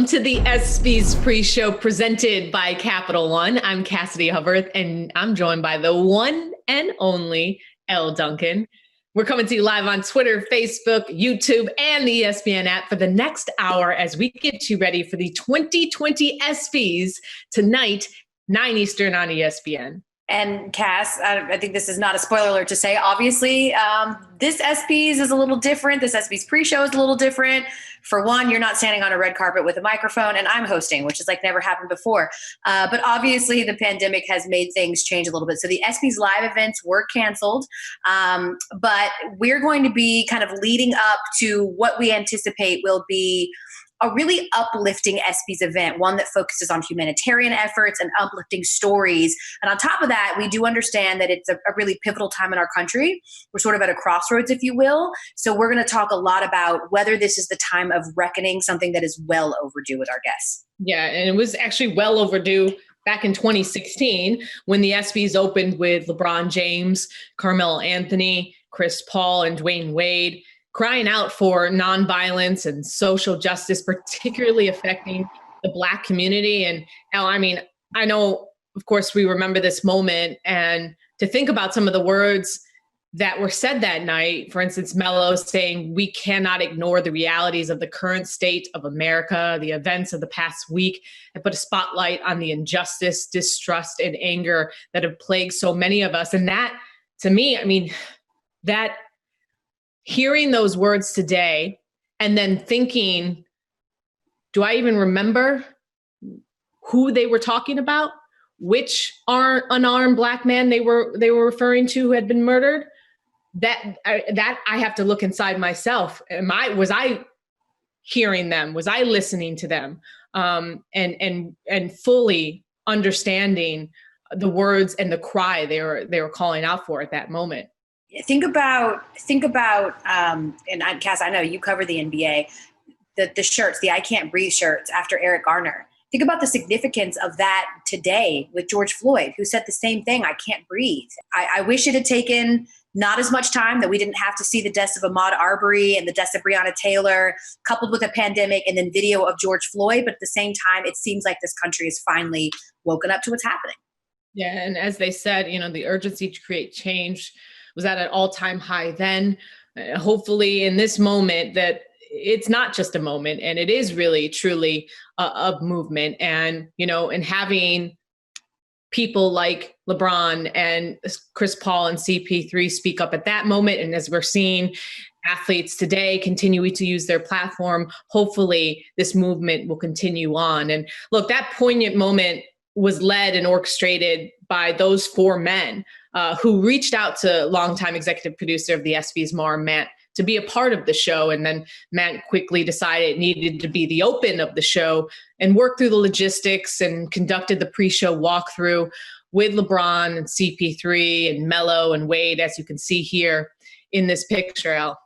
to the ESPYS Pre-Show presented by Capital One. I'm Cassidy Hubbarth, and I'm joined by the one and only Elle Duncan. We're coming to you live on Twitter, Facebook, YouTube, and the ESPN app for the next hour as we get you ready for the 2020 ESPYs tonight, 9 Eastern on ESPN. And Cass, I think this is not a spoiler alert to say, obviously, this ESPYs is a little different. This ESPYs Pre-Show is a little different. For one, you're not standing on a red carpet with a microphone, and I'm hosting, which is like never happened before. But obviously, the pandemic has made things change a little bit. So the ESPYs live events were canceled, but we're going to be kind of leading up to what we anticipate will be a really uplifting ESPYs event, one that focuses on humanitarian efforts and uplifting stories. And on top of that, we do understand that it's a really pivotal time in our country. We're sort of at a crossroads, if you will. So we're going to talk a lot about whether this is the time of reckoning, something that is well overdue with our guests. Yeah, and it was actually well overdue back in 2016 when the ESPYs opened with LeBron James, Carmelo Anthony, Chris Paul, and Dwayne Wade, crying out for nonviolence and social justice, particularly affecting the Black community. And I mean, I know, of course, we remember this moment, and to think about some of the words that were said that night, for instance, Melo saying, "We cannot ignore the realities of the current state of America. The events of the past week have put a spotlight on the injustice, distrust, and anger that have plagued so many of us." And that, to me, I mean, that hearing those words today and then thinking, do I even remember who they were talking about? Which unarmed Black man they were referring to who had been murdered? That I have to look inside myself. Was I hearing them? Was I listening to them? And fully understanding the words and the cry they were calling out for at that moment. Think about, and Cass, I know you cover the NBA, the shirts, the "I Can't Breathe" shirts after Eric Garner. Think about the significance of that today with George Floyd, who said the same thing, "I can't breathe." I wish it had taken not as much time, that we didn't have to see the deaths of Ahmaud Arbery and the deaths of Breonna Taylor, coupled with a pandemic and then video of George Floyd. But at the same time, it seems like this country has finally woken up to what's happening. Yeah, and as they said, the urgency to create change was at an all-time high then. Hopefully in this moment that it's not just a moment, and it is really truly a movement. And, and having people like LeBron and Chris Paul and CP3 speak up at that moment. And as we're seeing athletes today continue to use their platform, hopefully this movement will continue on. And look, that poignant moment was led and orchestrated by those four men who reached out to longtime executive producer of the ESPYs, Matt, to be a part of the show. And then Matt quickly decided it needed to be the open of the show and worked through the logistics and conducted the pre-show walkthrough with LeBron and CP3 and Melo and Wade, as you can see here in this picture, Elle.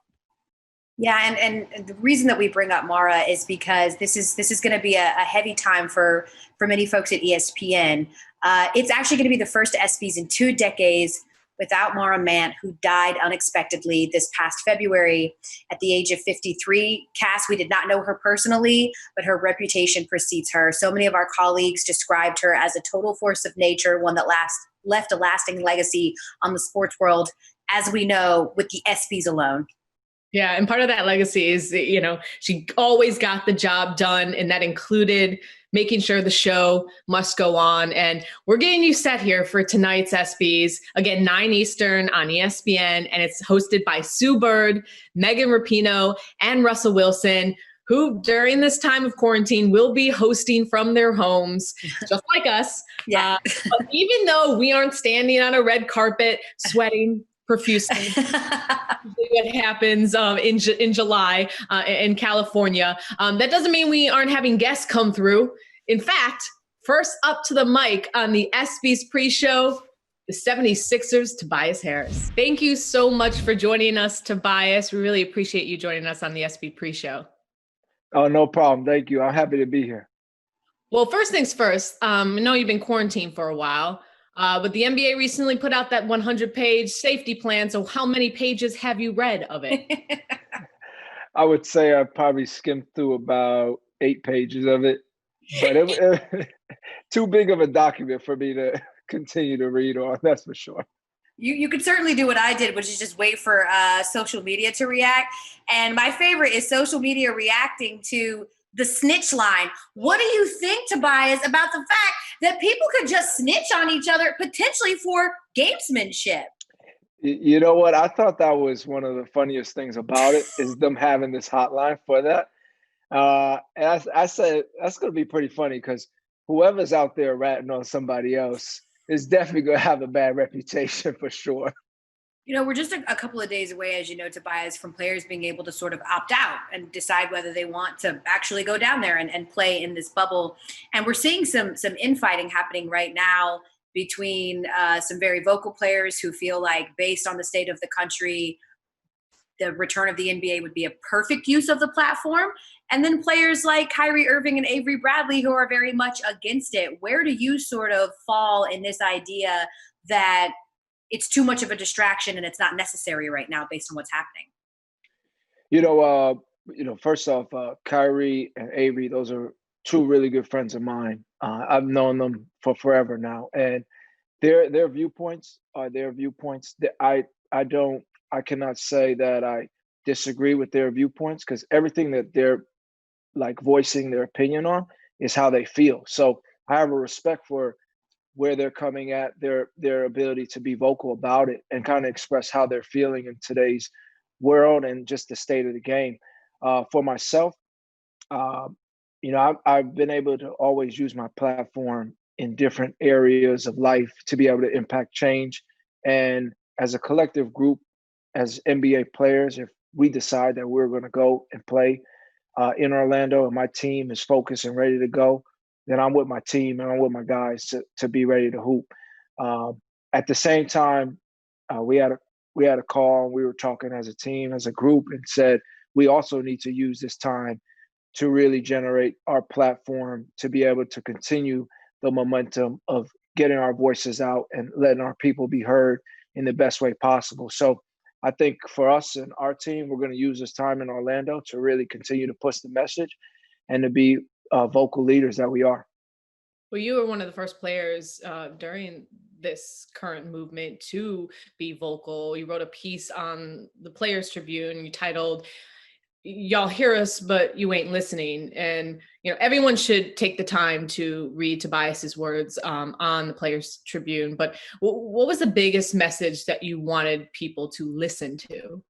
Yeah, and the reason that we bring up Mara is because this is going to be a heavy time for many folks at ESPN. It's actually going to be the first ESPYs in 2 decades without Mara Mant, who died unexpectedly this past February at the age of 53. Cass, we did not know her personally, but her reputation precedes her. So many of our colleagues described her as a total force of nature, one that left a lasting legacy on the sports world, as we know, with the ESPYs alone. Yeah, and part of that legacy is, she always got the job done, and that included making sure the show must go on. And we're getting you set here for tonight's ESPYs. Again, 9 Eastern on ESPN, and it's hosted by Sue Bird, Megan Rapinoe, and Russell Wilson, who during this time of quarantine will be hosting from their homes, just like us. Yeah. But even though we aren't standing on a red carpet sweating profusely, what happens in July in California, that doesn't mean we aren't having guests come through. In fact, first up to the mic on the ESPYs Pre-Show, the 76ers, Tobias Harris. Thank you so much for joining us, Tobias. We really appreciate you joining us on the ESPYs Pre-Show. Oh, no problem. Thank you. I'm happy to be here. Well, first things first, I know you've been quarantined for a while. But the NBA recently put out that 100-page safety plan. So how many pages have you read of it? I would say I probably skimmed through about 8 pages of it, but it too big of a document for me to continue to read on. That's for sure. You could certainly do what I did, which is just wait for social media to react. And my favorite is social media reacting to the snitch line. What do you think, Tobias, about the fact that people could just snitch on each other potentially for gamesmanship? You know what? I thought that was one of the funniest things about it is them having this hotline for that. And I said, that's going to be pretty funny because whoever's out there ratting on somebody else is definitely going to have a bad reputation for sure. You know, we're just a couple of days away, as you know, Tobias, from players being able to sort of opt out and decide whether they want to actually go down there and play in this bubble. And we're seeing some infighting happening right now between some very vocal players who feel like, based on the state of the country, the return of the NBA would be a perfect use of the platform. And then players like Kyrie Irving and Avery Bradley who are very much against it. Where do you sort of fall in this idea that it's too much of a distraction and it's not necessary right now based on what's happening? First off, Kyrie and Avery, those are two really good friends of mine. I've known them for forever now, and their viewpoints are their viewpoints. That I cannot say that I disagree with their viewpoints because everything that they're like voicing their opinion on is how they feel. So I have a respect for where they're coming at, their ability to be vocal about it and kind of express how they're feeling in today's world and just the state of the game. For myself, I've been able to always use my platform in different areas of life to be able to impact change. And as a collective group, as NBA players, if we decide that we're going to go and play in Orlando and my team is focused and ready to go, then I'm with my team and I'm with my guys to be ready to hoop. At the same time, we had a call and we were talking as a team, as a group, and said we also need to use this time to really generate our platform to be able to continue the momentum of getting our voices out and letting our people be heard in the best way possible. So I think for us and our team, we're going to use this time in Orlando to really continue to push the message and to be vocal leaders that we are. Well, you were one of the first players during this current movement to be vocal. You wrote a piece on the Players Tribune you titled, "Y'all hear us, but you ain't listening." And, everyone should take the time to read Tobias's words on the Players Tribune. But what was the biggest message that you wanted people to listen to?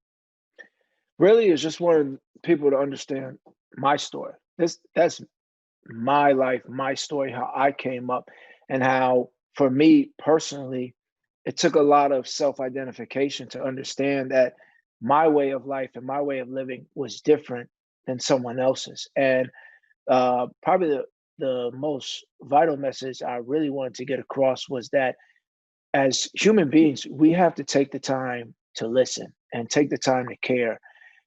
Really, is just wanted people to understand my story. That's my life, my story, how I came up, and how, for me personally, it took a lot of self-identification to understand that my way of life and my way of living was different than someone else's. And probably the most vital message I really wanted to get across was that as human beings, we have to take the time to listen and take the time to care.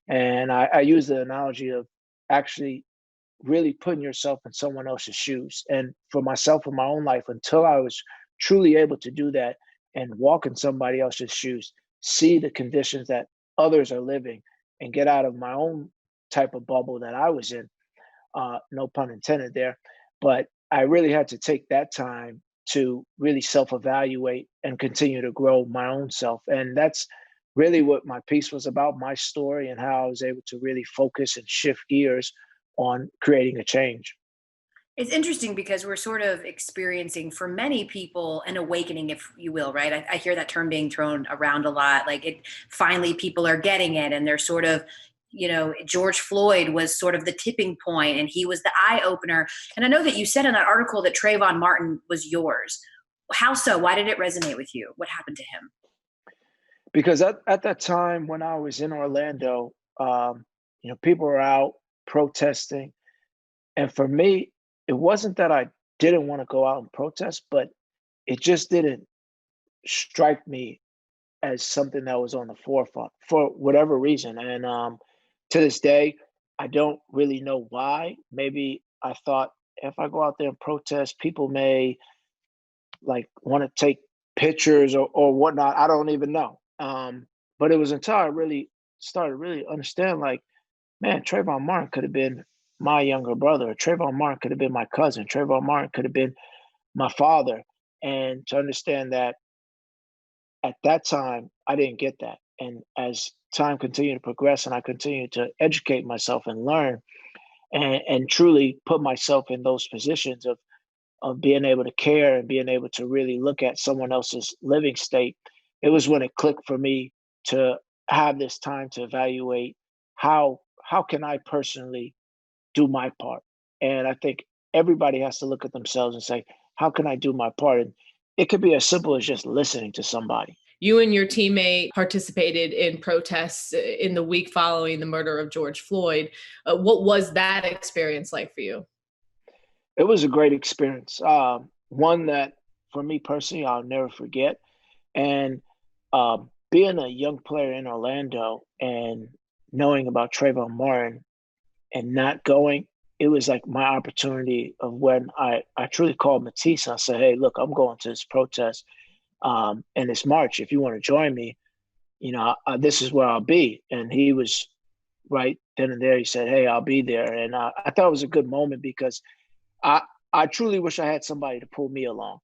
And I use the analogy of actually really putting yourself in someone else's shoes. And for myself in my own life, until I was truly able to do that and walk in somebody else's shoes, see the conditions that others are living and get out of my own type of bubble that I was in, no pun intended there. But I really had to take that time to really self-evaluate and continue to grow my own self. And that's really what my piece was about, my story, and how I was able to really focus and shift gears on creating a change. It's interesting because we're sort of experiencing, for many people, an awakening, if you will, right? I hear that term being thrown around a lot. Like, it finally people are getting it, and they're sort of, George Floyd was sort of the tipping point, and he was the eye opener. And I know that you said in that article that Trayvon Martin was yours. How so? Why did it resonate with you? What happened to him? Because at that time when I was in Orlando, people were out protesting, and for me, it wasn't that I didn't want to go out and protest, but it just didn't strike me as something that was on the forefront for whatever reason. And to this day, I don't really know why. Maybe I thought if I go out there and protest, people may want to take pictures or whatnot. I don't even know. But it was until I really started understand, man, Trayvon Martin could have been my younger brother. Trayvon Martin could have been my cousin. Trayvon Martin could have been my father. And to understand that at that time, I didn't get that. And as time continued to progress and I continued to educate myself and learn and truly put myself in those positions of being able to care and being able to really look at someone else's living state, it was when it clicked for me to have this time to evaluate how can I personally do my part. And I think everybody has to look at themselves and say, how can I do my part? And it could be as simple as just listening to somebody. You and your teammate participated in protests in the week following the murder of George Floyd. What was that experience like for you? It was a great experience. One that, for me personally, I'll never forget. And being a young player in Orlando and knowing about Trayvon Martin and not going, it was like my opportunity of when I truly called Matisse. I said, hey, look, I'm going to this protest and this march. If you want to join me, this is where I'll be. And he was right then and there. He said, hey, I'll be there. And I thought it was a good moment because I truly wish I had somebody to pull me along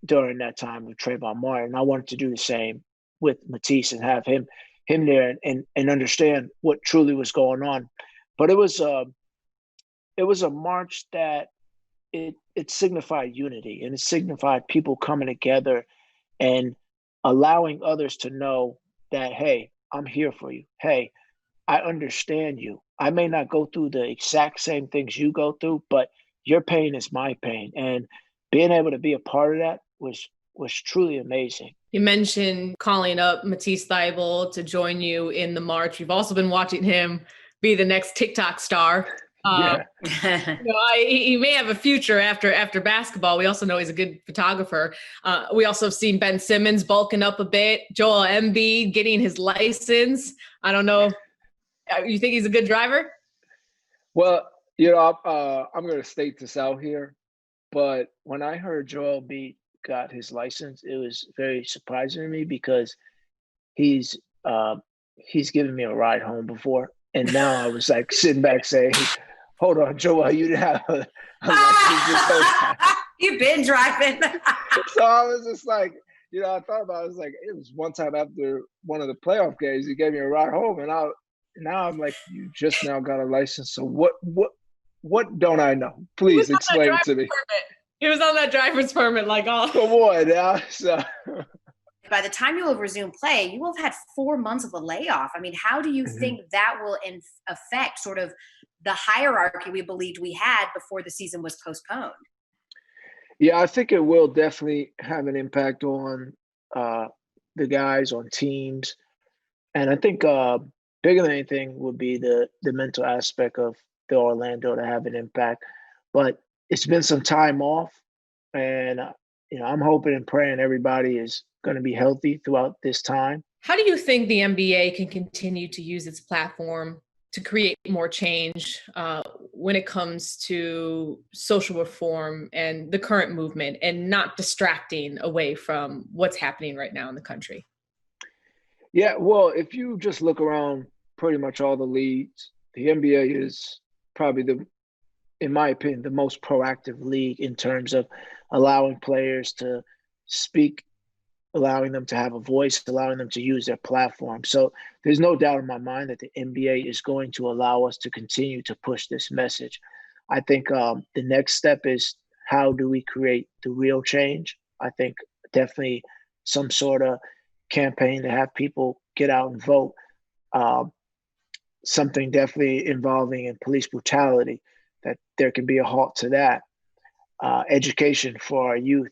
during that time with Trayvon Martin. I wanted to do the same with Matisse and have him there and understand what truly was going on. But it was a march that it signified unity, and it signified people coming together and allowing others to know that, hey, I'm here for you. Hey, I understand you. I may not go through the exact same things you go through, but your pain is my pain. And being able to be a part of that was truly amazing. You mentioned calling up Matisse Thybulle to join you in the march. We've also been watching him be the next TikTok star. Yeah. He may have a future after basketball. We also know he's a good photographer. We also have seen Ben Simmons bulking up a bit. Joel Embiid getting his license. I don't know. You think he's a good driver? Well, I'm going to state this out here, but when I heard Joel Embiid got his license, it was very surprising to me because he's given me a ride home before, and now I was like sitting back saying, hold on, Joel, you didn't have a license. You've been driving. So I was just like, I thought about it. I was like, it was one time after one of the playoff games, he gave me a ride home, and now I'm like, you just now got a license. So what don't I know? Please explain to me. He was on that driver's permit like all. Come on now. So. By the time you will resume play, you will have had 4 months of a layoff. I mean, how do you think that will affect sort of the hierarchy we believed we had before the season was postponed? Yeah, I think it will definitely have an impact on the guys, on teams. And I think bigger than anything would be the mental aspect of the Orlando to have an impact. But it's been some time off, and I'm hoping and praying everybody is going to be healthy throughout this time. How do you think the NBA can continue to use its platform to create more change when it comes to social reform and the current movement, and not distracting away from what's happening right now in the country? Yeah, well, if you just look around pretty much all the leagues, the NBA is probably in my opinion, the most proactive league in terms of allowing players to speak, allowing them to have a voice, allowing them to use their platform. So there's no doubt in my mind that the NBA is going to allow us to continue to push this message. I think the next step is, how do we create the real change? I think definitely some sort of campaign to have people get out and vote. Something definitely involving in police brutality, that there can be a halt to that. Education for our youth.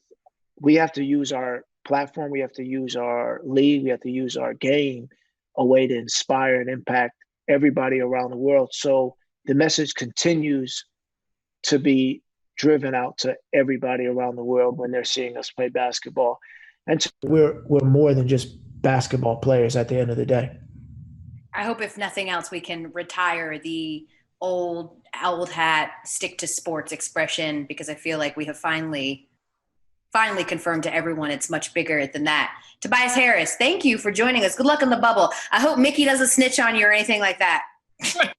We have to use our platform. We have to use our league. We have to use our game a way to inspire and impact everybody around the world. So the message continues to be driven out to everybody around the world when they're seeing us play basketball. And so we're more than just basketball players at the end of the day. I hope, if nothing else, we can retire the old hat, stick to sports expression, because I feel like we have finally confirmed to everyone it's much bigger than that. Tobias Harris, thank you for joining us. Good luck in the bubble. I hope Mickey doesn't snitch on you or anything like that.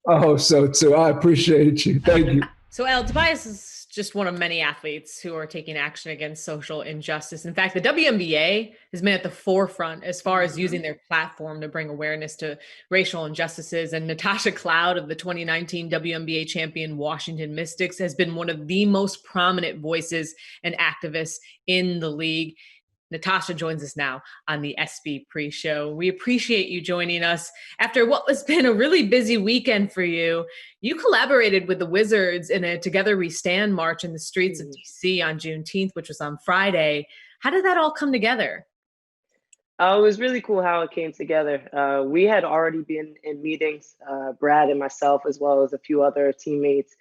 Oh, so I appreciate you. Thank you. So, Elle, Tobias is just one of many athletes who are taking action against social injustice. In fact, the WNBA has been at the forefront as far as using their platform to bring awareness to racial injustices. And Natasha Cloud of the 2019 WNBA champion Washington Mystics has been one of the most prominent voices and activists in the league. Natasha joins us now on the ESPYS Pre-Show. We appreciate you joining us after what has been a really busy weekend for you. You collaborated with the Wizards in a Together We Stand march in the streets of DC on Juneteenth, which was on Friday. How did that all come together? It was really cool how it came together. We had already been in meetings, Brad and myself, as well as a few other teammates,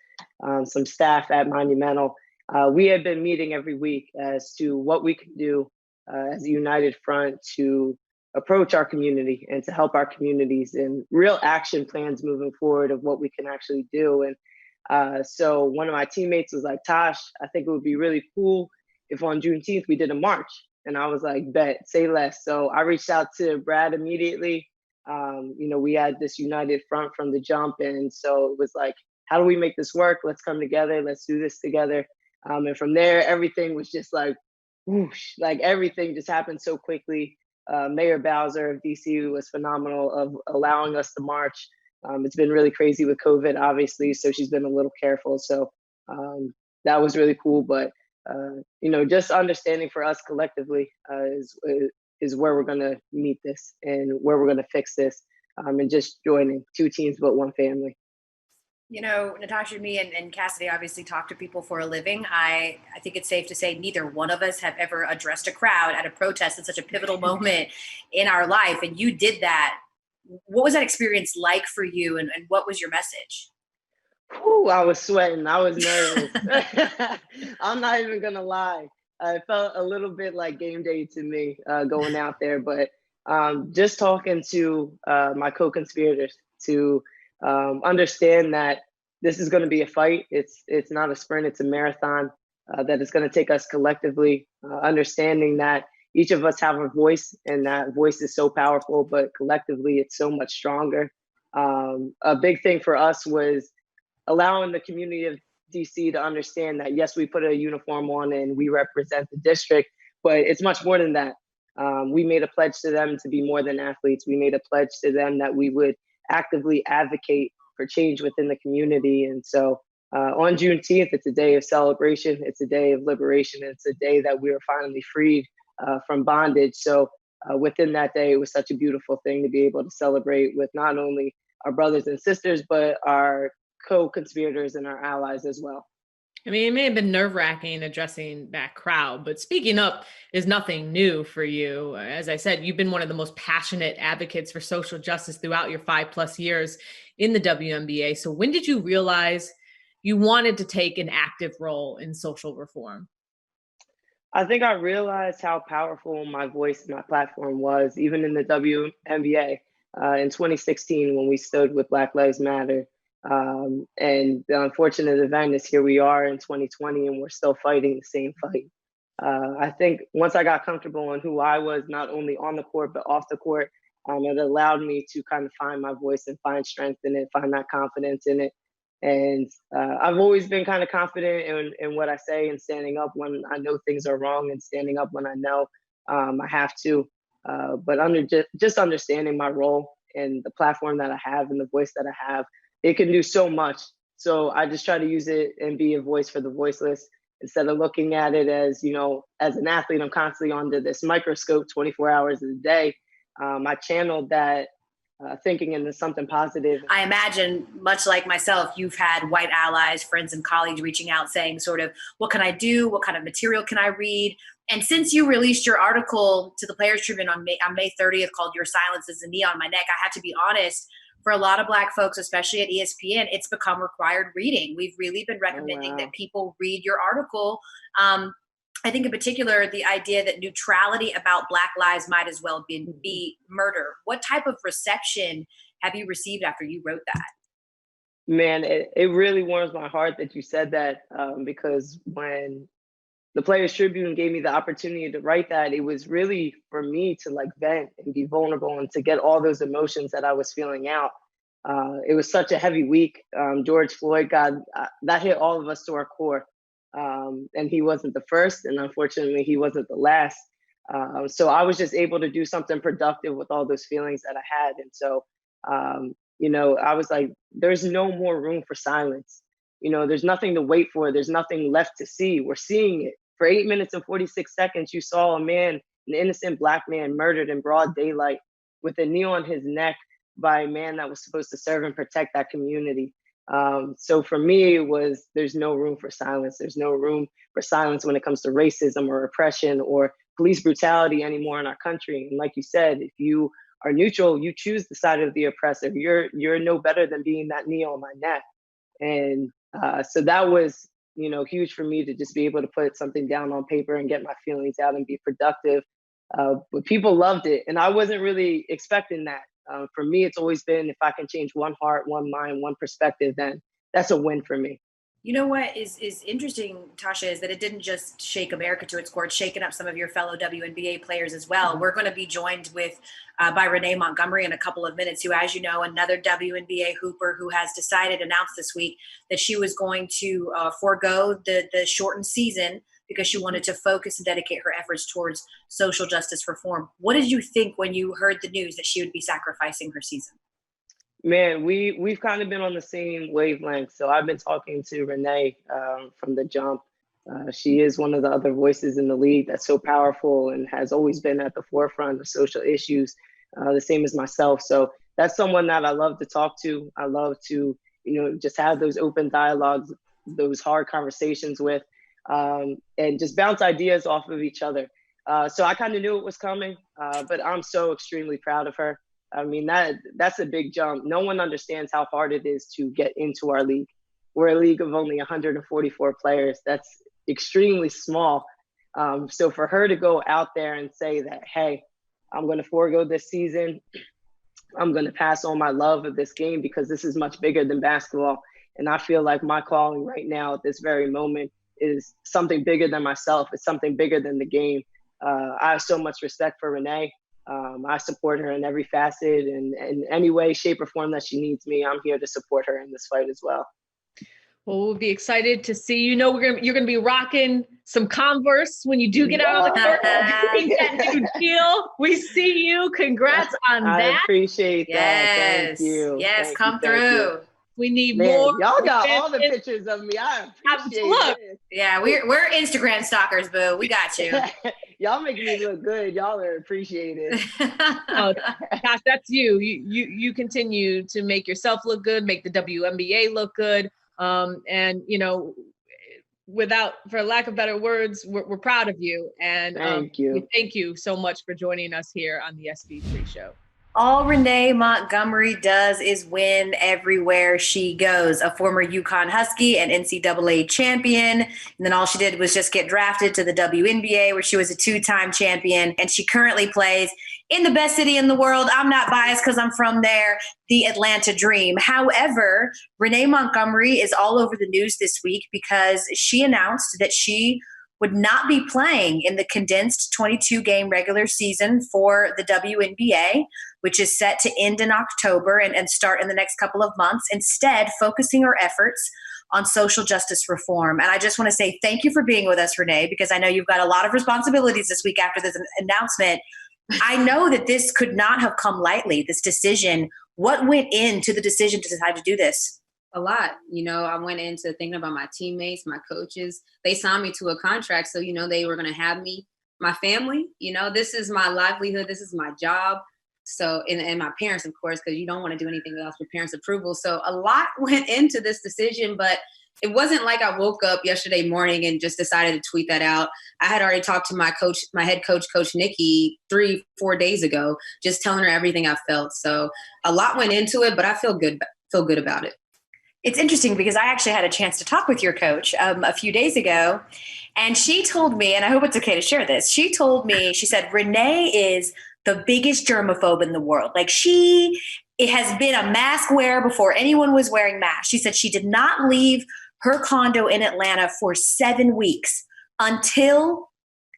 some staff at Monumental. We had been meeting every week as to what we could do as a united front to approach our community and to help our communities and real action plans moving forward of what we can actually do. And so one of my teammates was like, Tosh, I think it would be really cool if on Juneteenth we did a march. And I was like, bet, say less. So I reached out to Brad immediately. We had this united front from the jump. And so it was like, how do we make this work? Let's come together. Let's do this together. And from there, everything was just like, whoosh, like everything just happened so quickly. Mayor Bowser of DC was phenomenal of allowing us to march. It's been really crazy with COVID, obviously, so she's been a little careful. So that was really cool. But, just understanding for us collectively is where we're going to meet this and where we're going to fix this, and just joining two teams but one family. Natasha, me and Cassidy obviously talk to people for a living. I think it's safe to say neither one of us have ever addressed a crowd at a protest at such a pivotal moment in our life. And you did that. What was that experience like for you? And what was your message? Ooh, I was sweating. I was nervous. I'm not even going to lie. It felt a little bit like game day to me going out there. But just talking to my co-conspirators to understand that this is going to be a fight. It's not a sprint, it's a marathon, that it's going to take us collectively, understanding that each of us have a voice and that voice is so powerful, but collectively it's so much stronger. A big thing for us was allowing the community of DC to understand that, yes, we put a uniform on and we represent the district, but it's much more than that. We made a pledge to them to be more than athletes. We made a pledge to them that we would actively advocate for change within the community. And so on Juneteenth, it's a day of celebration. It's a day of liberation. It's a day that we are finally freed from bondage. So within that day, it was such a beautiful thing to be able to celebrate with not only our brothers and sisters, but our co-conspirators and our allies as well. I mean, it may have been nerve-wracking addressing that crowd, but speaking up is nothing new for you. As I said, you've been one of the most passionate advocates for social justice throughout your 5+ years in the WNBA. So when did you realize you wanted to take an active role in social reform? I think I realized how powerful my voice and my platform was, even in the WNBA in 2016 when we stood with Black Lives Matter. And the unfortunate event is here we are in 2020 and we're still fighting the same fight. I think once I got comfortable on who I was, not only on the court, but off the court, it allowed me to kind of find my voice and find strength in it, find that confidence in it. And I've always been kind of confident in what I say and standing up when I know things are wrong and standing up when I know I have to. But just understanding my role and the platform that I have and the voice that I have, it can do so much. So I just try to use it and be a voice for the voiceless instead of looking at it as, as an athlete, I'm constantly under this microscope 24 hours a day. I channeled that thinking into something positive. I imagine, much like myself, you've had white allies, friends and colleagues reaching out saying sort of, what can I do? What kind of material can I read? And since you released your article to the Players Tribune on May 30th called Your Silence is a Knee on My Neck, I have to be honest, for a lot of Black folks, especially at ESPN, it's become required reading. We've really been recommending that people read your article. I think in particular, the idea that neutrality about Black lives might as well be murder. What type of reception have you received after you wrote that? Man, it really warms my heart that you said that, because when the Players Tribune gave me the opportunity to write that, it was really for me to vent and be vulnerable and to get all those emotions that I was feeling out. It was such a heavy week. George Floyd, that hit all of us to our core. And he wasn't the first, and unfortunately, he wasn't the last. So I was just able to do something productive with all those feelings that I had. And so, I was like, there's no more room for silence. There's nothing to wait for. There's nothing left to see. We're seeing it. For 8 minutes and 46 seconds, you saw an innocent Black man murdered in broad daylight with a knee on his neck by a man that was supposed to serve and protect that community. So for me, there's no room for silence. There's no room for silence when it comes to racism or oppression or police brutality anymore in our country. And like you said, if you are neutral, you choose the side of the oppressor. You're no better than being that knee on my neck. And so that was, huge for me to just be able to put something down on paper and get my feelings out and be productive. But people loved it. And I wasn't really expecting that. For me, it's always been, if I can change one heart, one mind, one perspective, then that's a win for me. You know what is interesting, Tasha, is that it didn't just shake America to its core, it's shaken up some of your fellow WNBA players as well. We're going to be joined by Renee Montgomery in a couple of minutes, who, as you know, another WNBA hooper who has announced this week that she was going to forego the shortened season because she wanted to focus and dedicate her efforts towards social justice reform. What did you think when you heard the news that she would be sacrificing her season? Man, we've kind of been on the same wavelength. So I've been talking to Renee from the jump. She is one of the other voices in the league that's so powerful and has always been at the forefront of social issues, the same as myself. So that's someone that I love to talk to. I love to, just have those open dialogues, those hard conversations with, and just bounce ideas off of each other. So I kind of knew it was coming, but I'm so extremely proud of her. I mean, that's a big jump. No one understands how hard it is to get into our league. We're a league of only 144 players. That's extremely small. So for her to go out there and say that, hey, I'm going to forego this season. I'm going to pass on my love of this game because this is much bigger than basketball. And I feel like my calling right now at this very moment is something bigger than myself. It's something bigger than the game. I have so much respect for Renee. I support her in every facet and in any way, shape, or form that she needs me. I'm here to support her in this fight as well. Well, we'll be excited to see. You're gonna be rocking some Converse when you do get out on the court. That new deal. We see you. Congrats on that. I appreciate that. Thank you. Yes, come through. We need more. Y'all got all the pictures of me. I appreciate it. Yeah, we're Instagram stalkers, boo. We got you. Y'all make me look good. Y'all are appreciated. Oh, gosh, that's you. You continue to make yourself look good, make the WNBA look good. And for lack of better words, we're proud of you. And thank you. We thank you so much for joining us here on the ESPYS Pre-Show. All Renee Montgomery does is win everywhere she goes. A former UConn Husky and NCAA champion. And then all she did was just get drafted to the WNBA, where she was a 2-time champion. And she currently plays in the best city in the world. I'm not biased because I'm from there, the Atlanta Dream. However, Renee Montgomery is all over the news this week because she announced that she would not be playing in the condensed 22-game regular season for the WNBA, which is set to end in October and start in the next couple of months, instead focusing her efforts on social justice reform. And I just want to say thank you for being with us, Renee, because I know you've got a lot of responsibilities this week after this announcement. I know that this could not have come lightly, this decision. What went into the decision to decide to do this? A lot. I went into thinking about my teammates, my coaches. They signed me to a contract, so they were going to have me, my family. This is my livelihood. This is my job. So, and my parents, of course, because you don't want to do anything else with parents' approval. So a lot went into this decision, but it wasn't like I woke up yesterday morning and just decided to tweet that out. I had already talked to my coach, my head coach, Coach Nikki, 3-4 days ago, just telling her everything I felt. So a lot went into it, but I feel good about it. It's interesting because I actually had a chance to talk with your coach a few days ago, and she told me, and I hope it's okay to share this, she said, Renee is the biggest germaphobe in the world. Like it has been a mask wearer before anyone was wearing masks. She said she did not leave her condo in Atlanta for 7 weeks until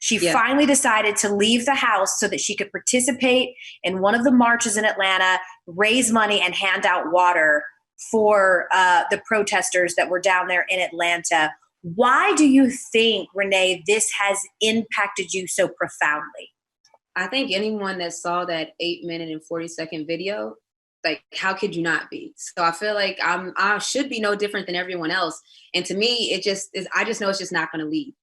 She finally decided to leave the house so that she could participate in one of the marches in Atlanta, raise money, and hand out water for the protesters that were down there in Atlanta. Why do you think, Renee, this has impacted you so profoundly? I think anyone that saw that 8-minute and 40-second video, like, how could you not be? So I feel like I should be no different than everyone else. And to me, it just is, I just know it's just not going to leave.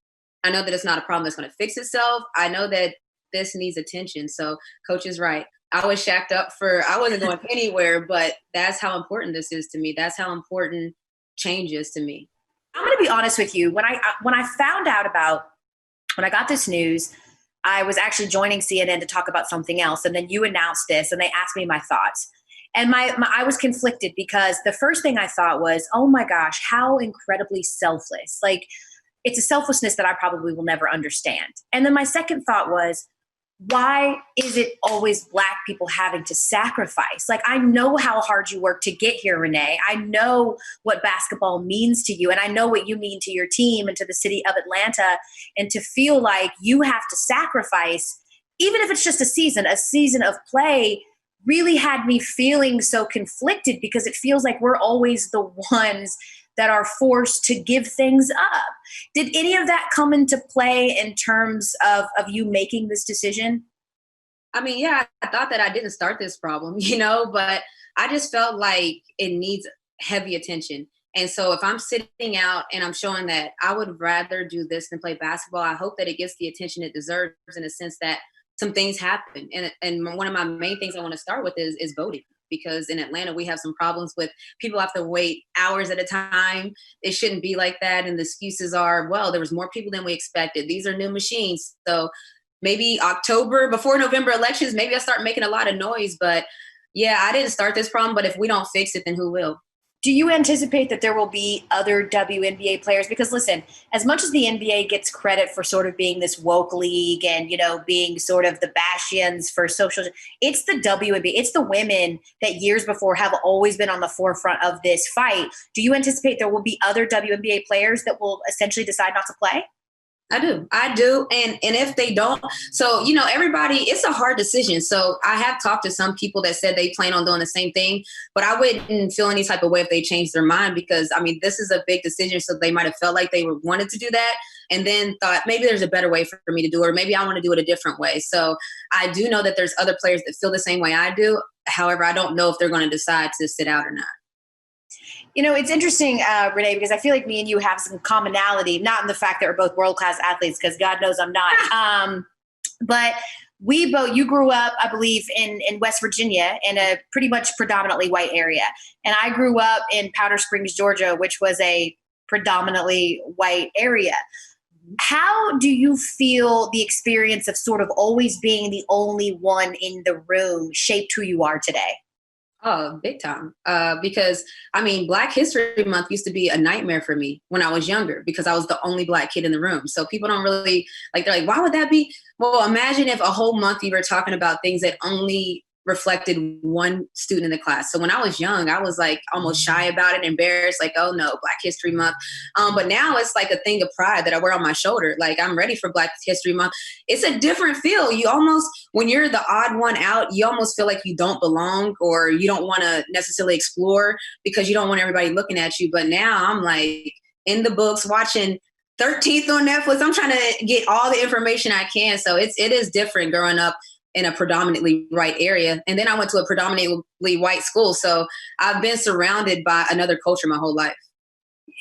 I know that it's not a problem that's going to fix itself. I know that this needs attention. So Coach is right. I was shacked up I wasn't going anywhere, but that's how important this is to me. That's how important change is to me. I'm going to be honest with you. When I found out when I got this news, I was actually joining CNN to talk about something else. And then you announced this and they asked me my thoughts. And I was conflicted because the first thing I thought was, oh my gosh, how incredibly selfless. Like, it's a selflessness that I probably will never understand. And then my second thought was, why is it always Black people having to sacrifice? Like, I know how hard you work to get here, Renee. I know what basketball means to you, and I know what you mean to your team and to the city of Atlanta. And to feel like you have to sacrifice, even if it's just a season of play, really had me feeling so conflicted, because it feels like we're always the ones that are forced to give things up. Did any of that come into play in terms of you making this decision? I mean, yeah, I thought that I didn't start this problem, but I just felt like it needs heavy attention. And so if I'm sitting out and I'm showing that I would rather do this than play basketball, I hope that it gets the attention it deserves, in a sense that some things happen. And one of my main things I want to start with is voting. Because in Atlanta, we have some problems with people have to wait hours at a time. It shouldn't be like that. And the excuses are, well, there was more people than we expected. These are new machines. So maybe October, before November elections, maybe I start making a lot of noise. But yeah, I didn't start this problem. But if we don't fix it, then who will? Do you anticipate that there will be other WNBA players? Because listen, as much as the NBA gets credit for sort of being this woke league and, being sort of the bastions for social, it's the WNBA, it's the women that years before have always been on the forefront of this fight. Do you anticipate there will be other WNBA players that will essentially decide not to play? I do. And if they don't, so, everybody, it's a hard decision. So I have talked to some people that said they plan on doing the same thing, but I wouldn't feel any type of way if they changed their mind, because this is a big decision. So they might've felt like they wanted to do that and then thought maybe there's a better way for me to do it, or maybe I want to do it a different way. So I do know that there's other players that feel the same way I do. However, I don't know if they're going to decide to sit out or not. It's interesting, Renee, because I feel like me and you have some commonality, not in the fact that we're both world-class athletes, because God knows I'm not. But you grew up, I believe, in West Virginia, in a pretty much predominantly white area. And I grew up in Powder Springs, Georgia, which was a predominantly white area. How do you feel the experience of sort of always being the only one in the room shaped who you are today? Oh, big time. Because Black History Month used to be a nightmare for me when I was younger, because I was the only Black kid in the room. So people don't really they're like, why would that be? Well, imagine if a whole month you were talking about things that only reflected one student in the class. So when I was young, I was almost shy about it, embarrassed, oh no, Black History Month. But now it's like a thing of pride that I wear on my shoulder. I'm ready for Black History Month. It's a different feel. You almost, when you're the odd one out, you almost feel like you don't belong, or you don't want to necessarily explore because you don't want everybody looking at you. But now I'm in the books watching 13th on Netflix. I'm trying to get all the information I can. So it is different growing up in a predominantly white area. And then I went to a predominantly white school. So I've been surrounded by another culture my whole life.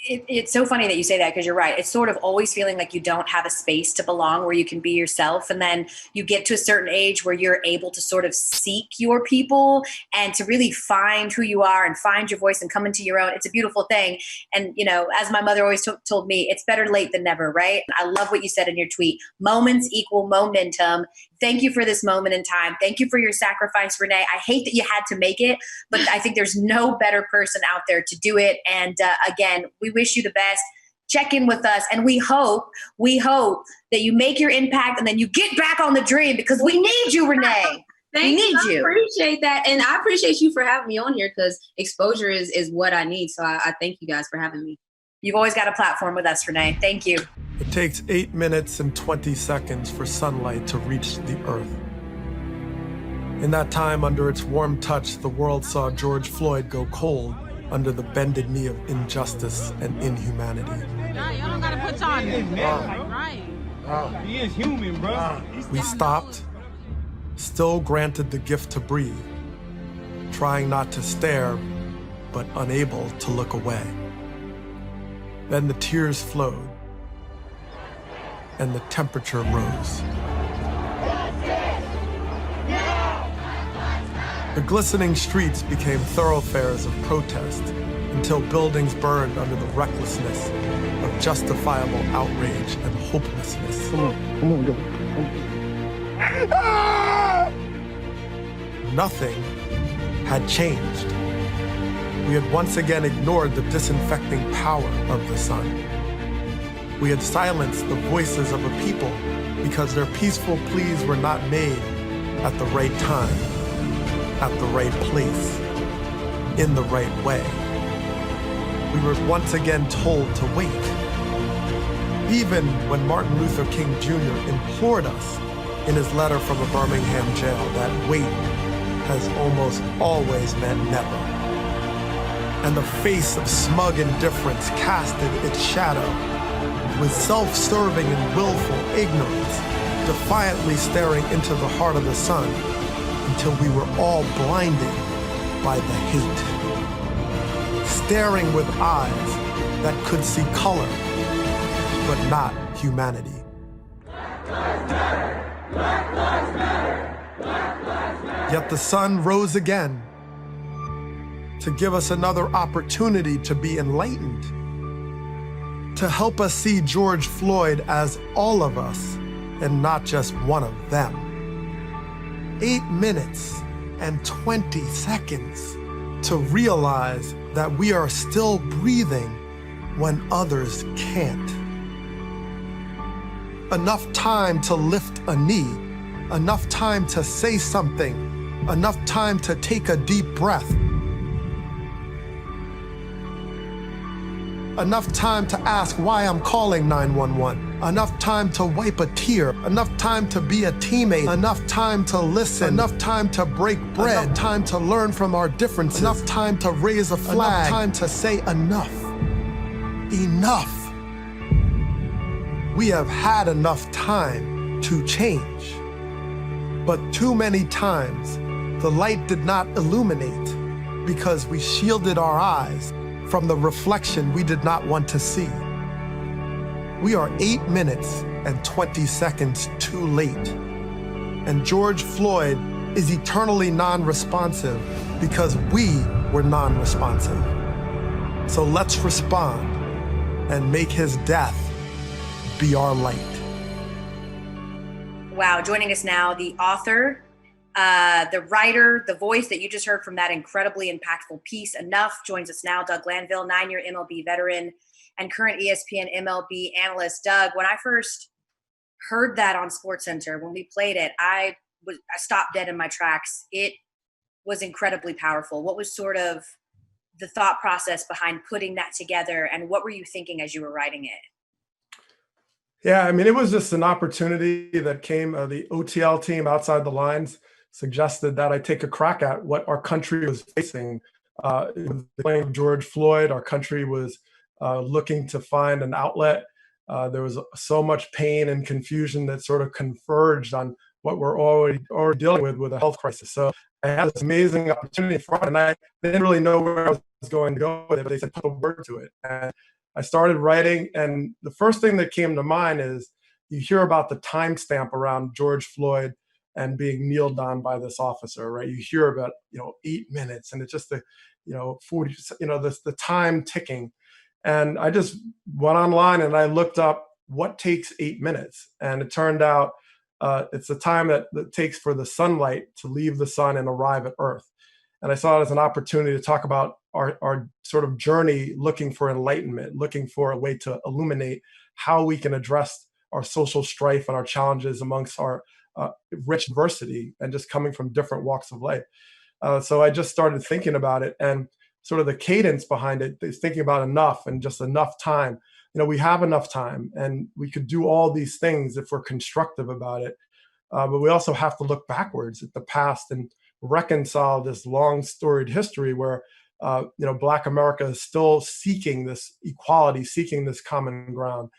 It's so funny that you say that, because you're right. It's sort of always feeling like you don't have a space to belong where you can be yourself. And then you get to a certain age where you're able to sort of seek your people and to really find who you are and find your voice and come into your own. It's a beautiful thing. And, as my mother always told me, it's better late than never, right? I love what you said in your tweet. Moments equal momentum. Thank you for this moment in time. Thank you for your sacrifice, Renee. I hate that you had to make it, but I think there's no better person out there to do it. And again, we wish you the best. Check in with us. And we hope that you make your impact and then you get back on the dream, because we need you, Renee. We need you. I appreciate that. And I appreciate you for having me on here, because exposure is what I need. So I thank you guys for having me. You've always got a platform with us, Renee. Thank you. It takes 8 minutes and 20 seconds for sunlight to reach the earth. In that time, under its warm touch, the world saw George Floyd go cold under the bended knee of injustice and inhumanity. Y'all don't gotta put on his right. He is human, bro. We stopped, still granted the gift to breathe, trying not to stare, but unable to look away. Then the tears flowed, and the temperature rose. The glistening streets became thoroughfares of protest until buildings burned under the recklessness of justifiable outrage and hopelessness. Come on, go. Nothing had changed. We had once again ignored the disinfecting power of the sun. We had silenced the voices of a people because their peaceful pleas were not made at the right time, at the right place, in the right way. We were once again told to wait. Even when Martin Luther King Jr. implored us in his letter from a Birmingham jail that wait has almost always meant never. And the face of smug indifference casted its shadow with self-serving and willful ignorance, defiantly staring into the heart of the sun until we were all blinded by the hate. Staring with eyes that could see color, but not humanity. Black lives matter! Black lives matter! Black lives matter! Yet the sun rose again to give us another opportunity to be enlightened, to help us see George Floyd as all of us and not just one of them. 8 minutes and 20 seconds to realize that we are still breathing when others can't. Enough time to lift a knee, enough time to say something, enough time to take a deep breath, enough time to ask why I'm calling 911. Enough time to wipe a tear. Enough time to be a teammate. Enough time to listen. Enough time to break bread. Enough time to learn from our differences. Enough time to raise a flag. Enough time to say enough. Enough. We have had enough time to change. But too many times, the light did not illuminate because we shielded our eyes from the reflection we did not want to see. We are 8 minutes and 20 seconds too late. And George Floyd is eternally non-responsive because we were non-responsive. So let's respond and make his death be our light. Wow, joining us now, the author, the writer, the voice that you just heard from that incredibly impactful piece, Enough, joins us now. Doug Glanville, 9-year MLB veteran and current ESPN MLB analyst. Doug, when I first heard that on SportsCenter, when we played it, I stopped dead in my tracks. It was incredibly powerful. What was sort of the thought process behind putting that together, and what were you thinking as you were writing it? Yeah, I mean, it was just an opportunity that came. The OTL team outside the lines suggested that I take a crack at what our country was facing. The claim of George Floyd, our country was looking to find an outlet. There was so much pain and confusion that sort of converged on what we're already dealing with a health crisis. So I had this amazing opportunity in front, and I didn't really know where I was going to go with it, but they said, put a word to it. And I started writing, and the first thing that came to mind is you hear about the timestamp around George Floyd and being kneeled on by this officer, right? You hear about, 8 minutes, and it's just the, 40, the time ticking. And I just went online and I looked up what takes 8 minutes. And it turned out it's the time that it takes for the sunlight to leave the sun and arrive at Earth. And I saw it as an opportunity to talk about our sort of journey looking for enlightenment, looking for a way to illuminate how we can address our social strife and our challenges amongst our rich diversity and just coming from different walks of life. So I just started thinking about it and sort of the cadence behind it is thinking about enough and just enough time. We have enough time and we could do all these things if we're constructive about it. But we also have to look backwards at the past and reconcile this long storied history where, Black America is still seeking this equality, seeking this common ground.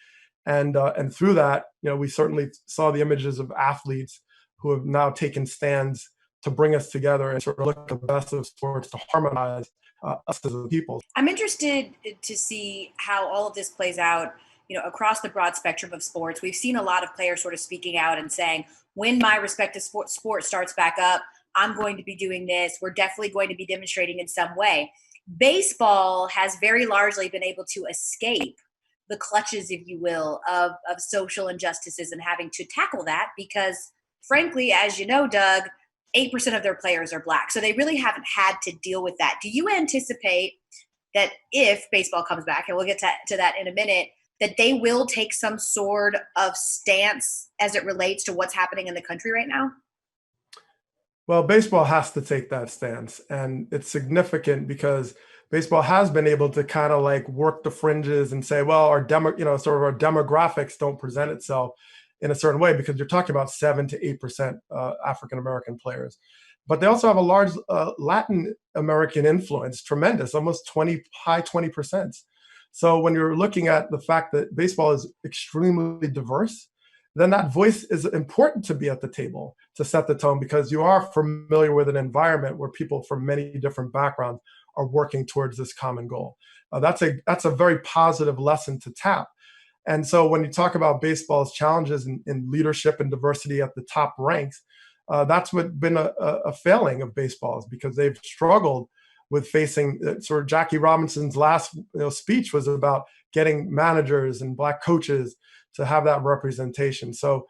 And through that, we certainly saw the images of athletes who have now taken stands to bring us together and sort of look at the best of sports to harmonize us as a people. I'm interested to see how all of this plays out, across the broad spectrum of sports. We've seen a lot of players sort of speaking out and saying, when my respective sport starts back up, I'm going to be doing this. We're definitely going to be demonstrating in some way. Baseball has very largely been able to escape the clutches, if you will, of social injustices and having to tackle that because, frankly, as you know, Doug, 8% of their players are Black. So they really haven't had to deal with that. Do you anticipate that if baseball comes back, and we'll get to that in a minute, that they will take some sort of stance as it relates to what's happening in the country right now? Well, baseball has to take that stance. And it's significant because baseball has been able to kind of like work the fringes and say, well, our demographics don't present itself in a certain way because you're talking about 7 to 8% African-American players. But they also have a large Latin American influence, tremendous, almost high 20%. So when you're looking at the fact that baseball is extremely diverse, then that voice is important to be at the table to set the tone because you are familiar with an environment where people from many different backgrounds are working towards this common goal. That's a very positive lesson to tap. And so when you talk about baseball's challenges in leadership and diversity at the top ranks, that's what been a failing of baseball is because they've struggled with facing sort of Jackie Robinson's last speech was about getting managers and Black coaches to have that representation. So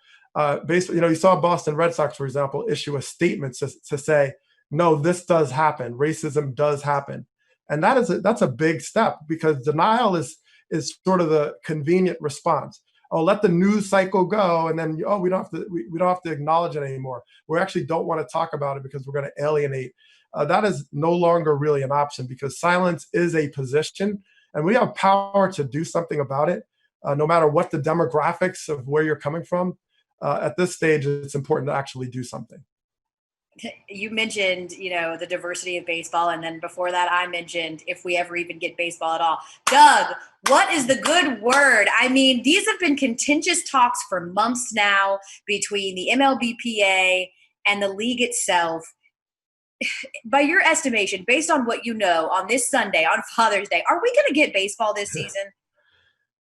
basically, you saw Boston Red Sox, for example, issue a statement to say, no, this does happen. Racism does happen. And that's a big step because denial is sort of the convenient response. Oh, let the news cycle go. And then, we don't have to acknowledge it anymore. We actually don't want to talk about it because we're going to alienate. That is no longer really an option because silence is a position and we have power to do something about it. No matter what the demographics of where you're coming from, at this stage, it's important to actually do something. You mentioned, the diversity of baseball. And then before that, I mentioned if we ever even get baseball at all. Doug, what is the good word? I mean, these have been contentious talks for months now between the MLBPA and the league itself. By your estimation, based on what you know on this Sunday, on Father's Day, are we going to get baseball this season?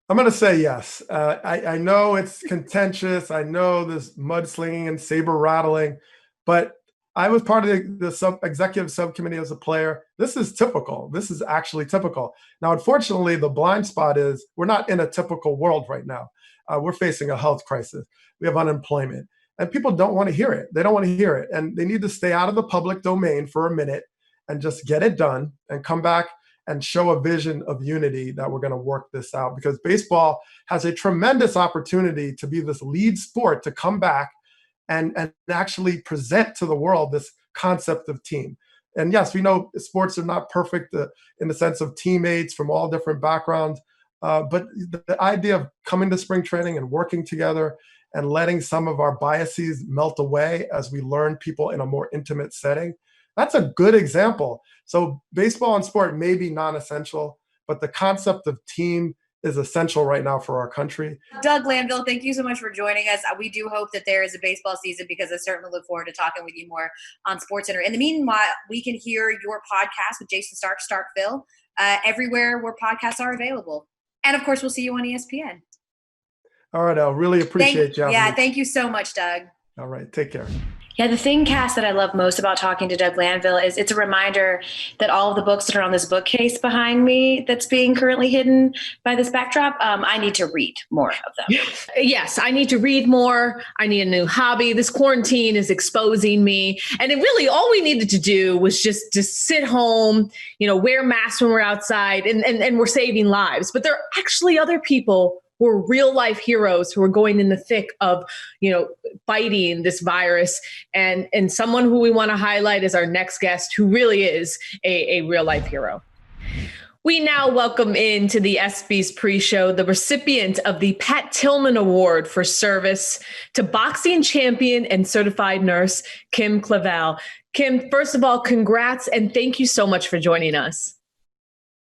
I'm going to say yes. I know it's contentious. I know there's mudslinging and saber rattling, but I was part of the executive subcommittee as a player. This is typical. This is actually typical. Now, unfortunately, the blind spot is we're not in a typical world right now. We're facing a health crisis. We have unemployment. And people don't want to hear it. They don't want to hear it. And they need to stay out of the public domain for a minute and just get it done and come back and show a vision of unity that we're going to work this out because baseball has a tremendous opportunity to be this lead sport to come back and actually present to the world this concept of team. And yes, we know sports are not perfect in the sense of teammates from all different backgrounds, but the idea of coming to spring training and working together and letting some of our biases melt away as we learn people in a more intimate setting, that's a good example. So baseball and sport may be non-essential, but the concept of team is essential right now for our country. Doug Glanville, thank you so much for joining us. We do hope that there is a baseball season because I certainly look forward to talking with you more on SportsCenter. In the meanwhile, we can hear your podcast with Jason Starkville everywhere where podcasts are available. And of course, we'll see you on ESPN. All right, Elle, really appreciate you. Yeah, thank you so much, Doug. All right, take care. Yeah, the thing, Cass, that I love most about talking to Doug Glanville is it's a reminder that all of the books that are on this bookcase behind me that's being currently hidden by this backdrop, I need to read more of them. Yes, I need to read more. I need a new hobby. This quarantine is exposing me. And it really, all we needed to do was just sit home, wear masks when we're outside and we're saving lives. But there are actually other people who are real life heroes who are going in the thick of, fighting this virus. And someone who we want to highlight is our next guest, who really is a real life hero. We now welcome into the ESPYS Pre-Show the recipient of the Pat Tillman Award for service to boxing champion and certified nurse, Kim Clavel. Kim, first of all, congrats and thank you so much for joining us.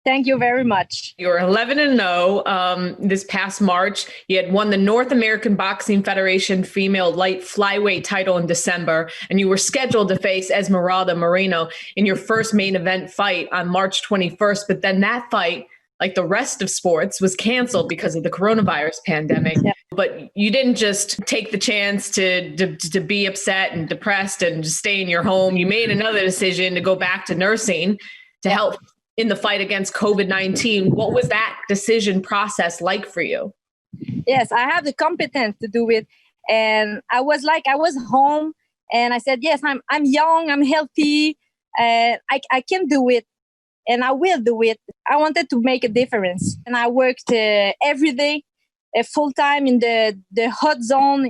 Thank you very much. You were 11-0 this past March. You had won the North American Boxing Federation female light flyweight title in December, and you were scheduled to face Esmeralda Moreno in your first main event fight on March 21st. But then that fight, like the rest of sports, was canceled because of the coronavirus pandemic. Yeah. But you didn't just take the chance to be upset and depressed and just stay in your home. You made another decision to go back to nursing to help in the fight against COVID-19. What was that decision process like for you? Yes, I have the competence to do it. And I was home and I said, yes, I'm young, I'm healthy, I can do it and I will do it. I wanted to make a difference. And I worked every day, full time in the hot zone,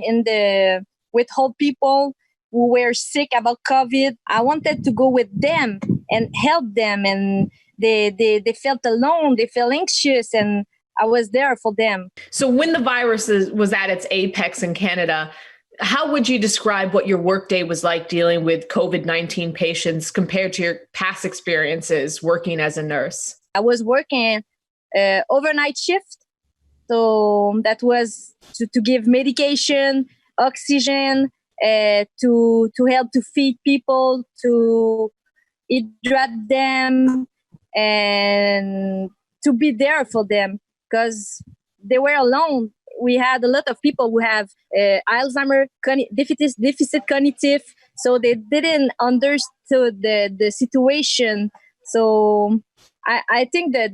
with whole people who were sick about COVID. I wanted to go with them and help them, and they felt alone, they felt anxious, and I was there for them. So when the virus was at its apex in Canada, how would you describe what your workday was like dealing with COVID-19 patients compared to your past experiences working as a nurse? I was working overnight shift. So that was to give medication, oxygen, to help to feed people, to hydrate them, and to be there for them because they were alone. We had a lot of people who have Alzheimer deficit cognitive, so they didn't understand the situation. So I think that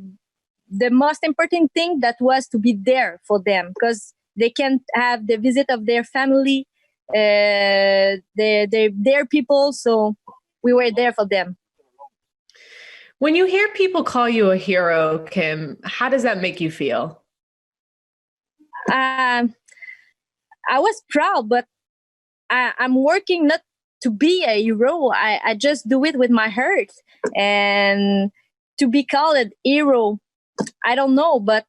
the most important thing that was to be there for them because they can't have the visit of their family, their people. So we were there for them. When you hear people call you a hero, Kim, how does that make you feel? I was proud, but I'm working not to be a hero. I just do it with my heart. And to be called a hero, I don't know, but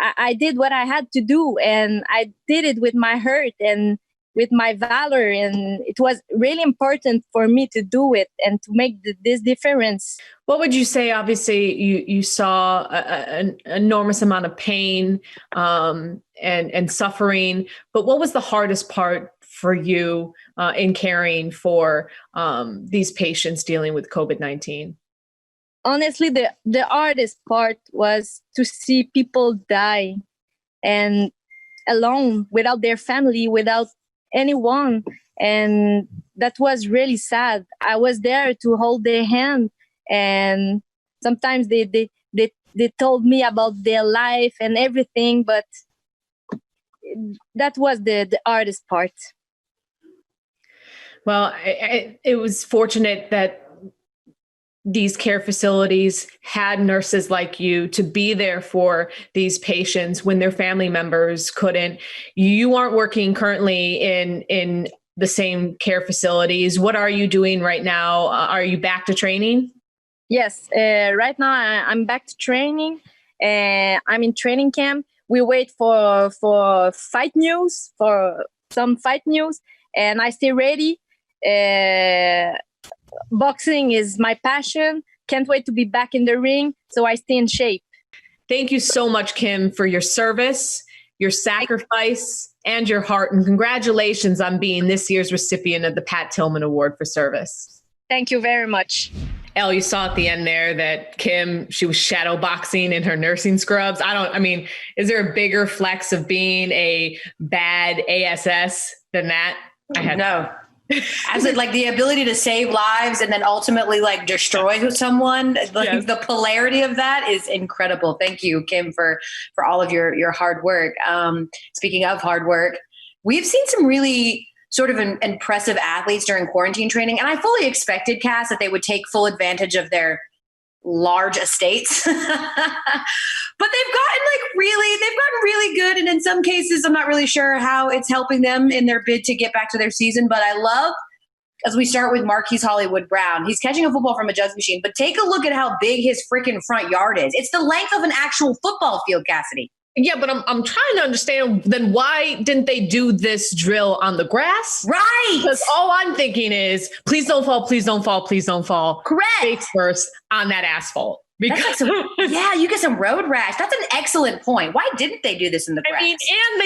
I did what I had to do, and I did it with my heart and with my valor, and it was really important for me to do it and to make this difference. What would you say? Obviously, you saw an enormous amount of pain and suffering, but what was the hardest part for you in caring for these patients dealing with COVID-19? Honestly, the hardest part was to see people die and alone, without their family, without anyone, and that was really sad. I was there to hold their hand, and sometimes they told me about their life and everything, but that was the hardest part. Well, it was fortunate that these care facilities had nurses like you to be there for these patients when their family members couldn't. You aren't working currently in the same care facilities. What are you doing right now? Are you back to training? Yes, right now I'm back to training. I'm in training camp. We wait for fight news, for some fight news, and I stay ready. Boxing is my passion. Can't wait to be back in the ring, so I stay in shape. Thank you so much, Kim, for your service, your sacrifice, and your heart. And congratulations on being this year's recipient of the Pat Tillman Award for service. Thank you very much. Elle, you saw at the end there that Kim, she was shadow boxing in her nursing scrubs. Is there a bigger flex of being a bad ASS than that? No. As it, like the ability to save lives and then ultimately like destroy someone, like yes. The polarity of that is incredible. Thank you, Kim, for all of your hard work. Speaking of hard work, we've seen some really sort of impressive athletes during quarantine training, and I fully expected, Cass, that they would take full advantage of their large estates. But they've gotten really good. And in some cases, I'm not really sure how it's helping them in their bid to get back to their season. But I love as we start with Marquise Hollywood Brown. He's catching a football from a jugs machine, but take a look at how big his freaking front yard is. It's the length of an actual football field, Cassidy. Yeah, but I'm trying to understand then why didn't they do this drill on the grass? Right. Because all I'm thinking is, please don't fall, please don't fall, please don't fall. Correct. Face first on that asphalt. Because yeah, you get some road rash. That's an excellent point. Why didn't they do this in the grass? I mean, and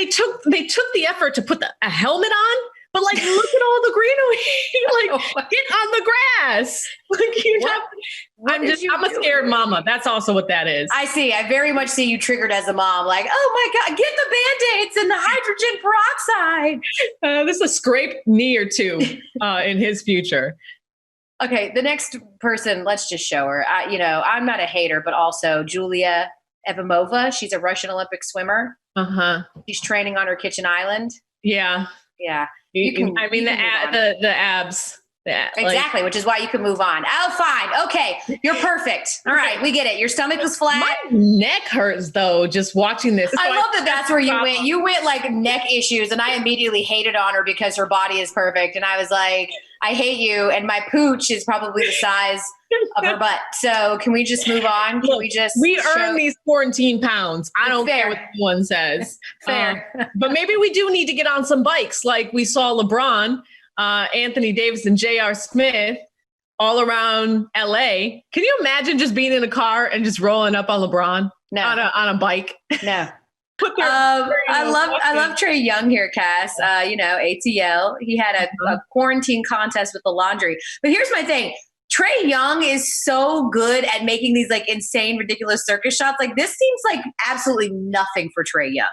they took the effort to put a helmet on, but like, look at all the greenery. Like, get on the grass. Like, I'm a scared mama. That's also what that is. I see. I very much see you triggered as a mom. Like, oh my God, get the Band-Aids and the hydrogen peroxide. This is a scraped knee or two in his future. Okay, the next person, let's just show her. I'm not a hater, but also Julia Evimova. She's a Russian Olympic swimmer. Uh-huh. She's training on her kitchen island. Yeah. Yeah. The abs. Exactly, which is why you can move on. Oh, fine. Okay. You're perfect. All right. We get it. Your stomach was flat. My neck hurts, though, just watching this. I love that that's where you went. You went like neck issues, and I immediately hated on her because her body is perfect. And I was like, I hate you. And my pooch is probably the size of her butt. So can we just move on? Can we earn these quarantine pounds. I don't care what anyone says. Fair. But maybe we do need to get on some bikes like we saw LeBron, Anthony Davis, and J.R. Smith all around LA. Can you imagine just being in a car and just rolling up on LeBron on a bike? No. I love Trae Young here, Cass. ATL. He had a quarantine contest with the laundry. But here's my thing. Trae Young is so good at making these like insane, ridiculous circus shots. Like this seems like absolutely nothing for Trae Young.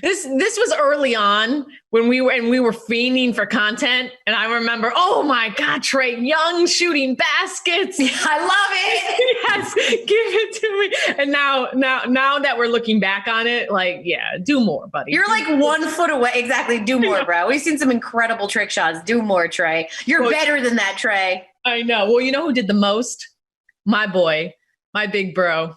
This was early on when we were fiending for content, and I remember, oh my God, Trae Young shooting baskets. I love it. Yes, give it to me. And now that we're looking back on it, like, yeah, do more, buddy. You're like 1 foot away. Exactly, do more, bro. We've seen some incredible trick shots. Do more, Trae. You're better than that, Trae. I know. Well, you know who did the most? My boy, my big bro,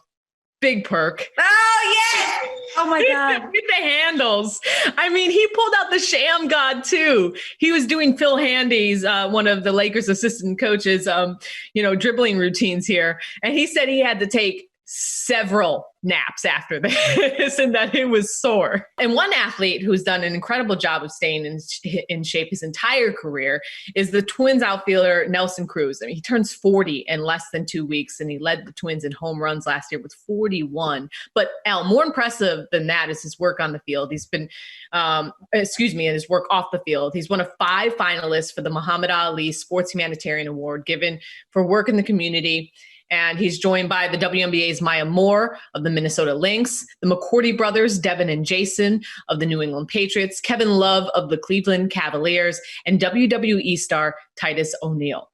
Big Perk. Oh yeah. Oh my God. With the handles. I mean, he pulled out the sham god too. He was doing Phil Handy's, one of the Lakers assistant coaches, dribbling routines here. And he said he had to take several naps after this and that it was sore. And one athlete who's done an incredible job of staying in shape his entire career is the Twins outfielder Nelson Cruz. I mean, he turns 40 in less than 2 weeks, and he led the Twins in home runs last year with 41. But Elle, more impressive than that is his work on the field. He's been, and his work off the field. He's one of 5 finalists for the Muhammad Ali Sports Humanitarian Award given for work in the community. And he's joined by the WNBA's Maya Moore of the Minnesota Lynx, the McCourty brothers, Devin and Jason of the New England Patriots, Kevin Love of the Cleveland Cavaliers, and WWE star Titus O'Neil.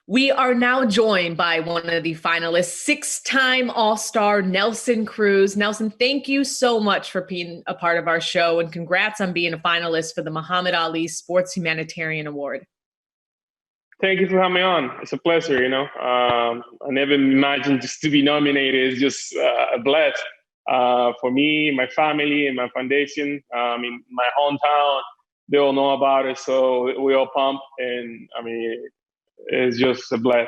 We are now joined by one of the finalists, 6-time All-Star Nelson Cruz. Nelson, thank you so much for being a part of our show, and congrats on being a finalist for the Muhammad Ali Sports Humanitarian Award. Thank you for having me on. It's a pleasure, I never imagined just to be nominated. It's just a bless for me, my family, and my foundation. My hometown, they all know about it, so we all pumped. And, it's just a bless.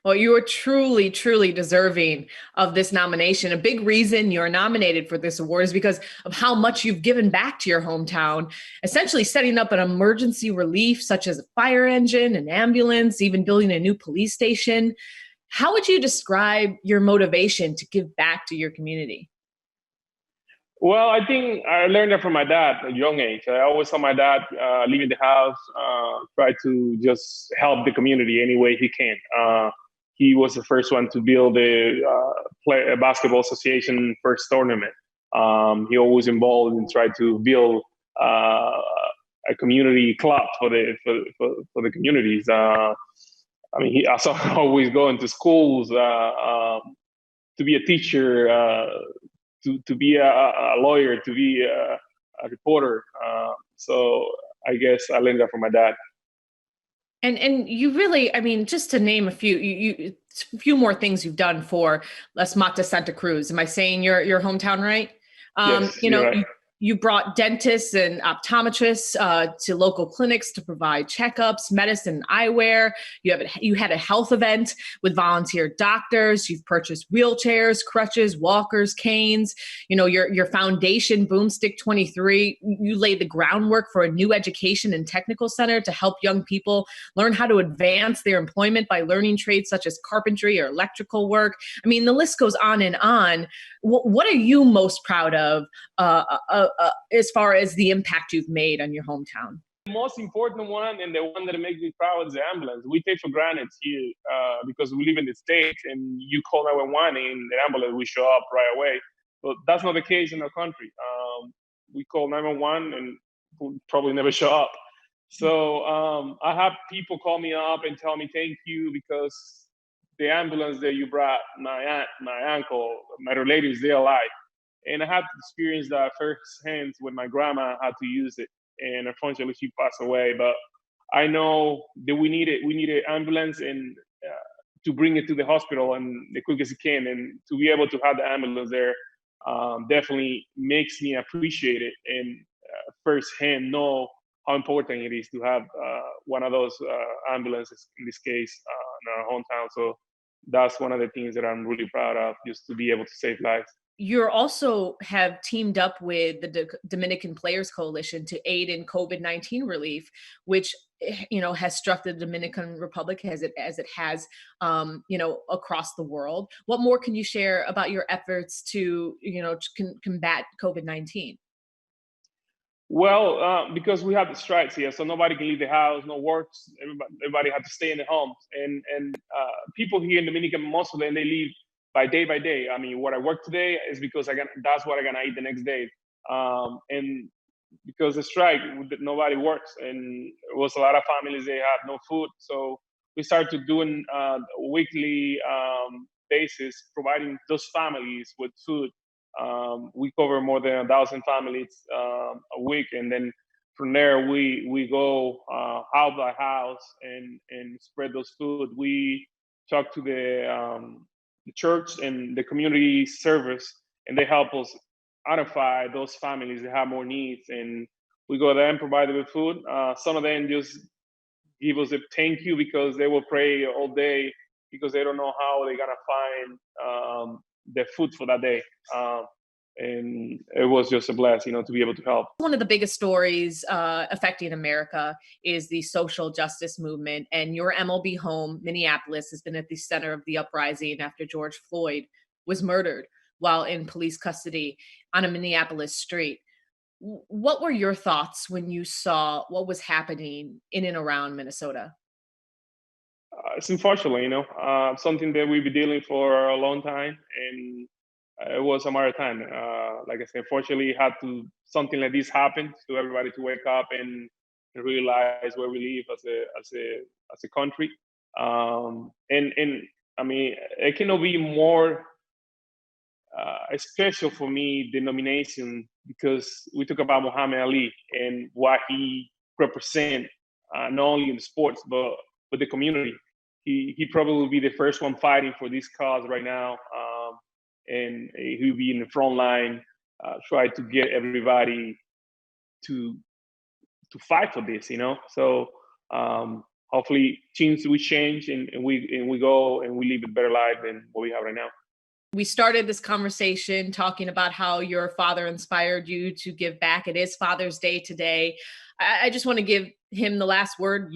Well, you are truly, truly deserving of this nomination. A big reason you're nominated for this award is because of how much you've given back to your hometown, essentially setting up an emergency relief such as a fire engine, an ambulance, even building a new police station. How would you describe your motivation to give back to your community? Well, I think I learned that from my dad at a young age. I always saw my dad leaving the house, try to just help the community any way he can. He was the first one to build a basketball association first tournament. He always involved and tried to build a community club for the communities. He also always going to schools to be a teacher, to be a lawyer, to be a reporter. So I guess I learned that from my dad. And you really, just to name a few, a few more things you've done for Las Matas Santa Cruz. Am I saying your hometown right? Yes, you're right. You brought dentists and optometrists to local clinics to provide checkups, medicine, eyewear. You had a health event with volunteer doctors. You've purchased wheelchairs, crutches, walkers, canes. You know, your foundation, Boomstick 23, you laid the groundwork for a new education and technical center to help young people learn how to advance their employment by learning trades such as carpentry or electrical work. I mean, the list goes on and on. What are you most proud of as far as the impact you've made on your hometown? The most important one, and the one that makes me proud, is the ambulance. We take for granted here because we live in the States, and you call 911 and the ambulance will show up right away. But that's not the case in our country. We call 911 and will probably never show up. So I have people call me up and tell me thank you because the ambulance that you brought, my aunt, my uncle, my relatives, they're alive. And I had experienced that firsthand when my grandma had to use it. And unfortunately, she passed away. But I know that we need an ambulance and to bring it to the hospital and the quickest it can. And to be able to have the ambulance there definitely makes me appreciate it and firsthand know how important it is to have one of those ambulances, in this case, in our hometown. So that's one of the things that I'm really proud of, just to be able to save lives. You also have teamed up with the Dominican Players Coalition to aid in COVID-19 relief, which, you know, has struck the Dominican Republic as it has, you know, across the world. What more can you share about your efforts to, you know, combat COVID-19? Well, because we have the strikes here, so nobody can leave the house, no works. Everybody had to stay in the homes, and people here in Dominican, most of them, they leave by day. I mean, what I work today is because that's what I'm gonna eat the next day. And because the strike, nobody works, and it was a lot of families, they had no food. So we started doing weekly basis, providing those families with food. We cover more than 1,000 families a week, and then from there we go house by house and spread those food. We talk to the church and the community service, and they help us identify those families that have more needs, and we go there and provide them with food. Some of them just give us a thank you because they will pray all day because they don't know how they're gonna find the food for that day. And it was just a blast, you know, to be able to help. One of the biggest stories affecting America is the social justice movement, and your MLB home, Minneapolis, has been at the center of the uprising after George Floyd was murdered while in police custody on a Minneapolis street. What were your thoughts when you saw what was happening in and around Minnesota? It's unfortunate, you know, something that we've been dealing for a long time, and it was a matter of time. Like I said, fortunately, something like this happened to everybody to wake up and realize where we live as a country. And I mean, it cannot be more special for me, the nomination, because we talk about Muhammad Ali and what he represents, not only in sports but the community. He probably will be the first one fighting for this cause right now. And he'll be in the front line, try to get everybody to fight for this, you know. So hopefully things will change, and we go and we live a better life than what we have right now. We started this conversation talking about how your father inspired you to give back. It is Father's Day today. I just want to give him the last word,